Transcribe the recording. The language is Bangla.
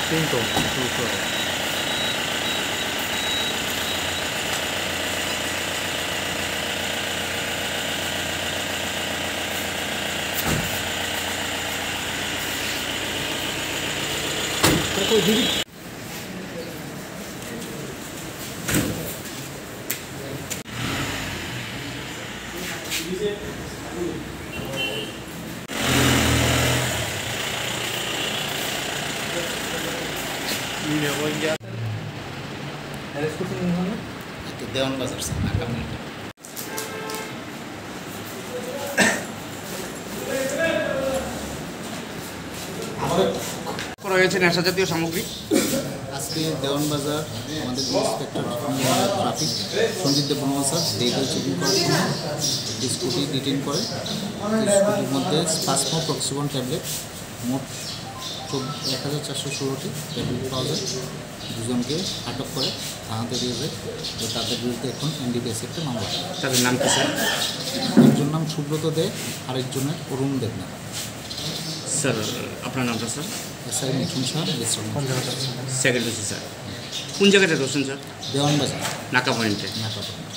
তিনটো দুটো कोई दीदी देवान बाजार से করা হয়েছে নেশা জাতীয় সামগ্রী। আজকে দেওয়ান বাজার আমাদের inspector traffic Sanjit Debbarma sir vehicle checking করার সময় একটি স্কুটি ডিটেইন করে। স্কুটির মধ্যে স্পাসমো প্রক্সিবন ট্যাবলেট মোট 1416টি ট্যাবলেট পাওয়া যায়। দুজনকে আটক করে থানাতে দিয়ে যায়। তাদের বিরুদ্ধে এখন এনডিপিএস একটা মামলা। তাদের নাম কি স্যার? একজন নাম সুব্রত দে, আরেকজনের অরুণ দেবনাথ। স্যার আপনার নামটা sir? SI Mithun Shah, secretary sir. কোন জায়গাটা রয়েছেন স্যার? দেওয়ান বাজার নাকা পয়েন্টে। নাকা পয়েন্ট।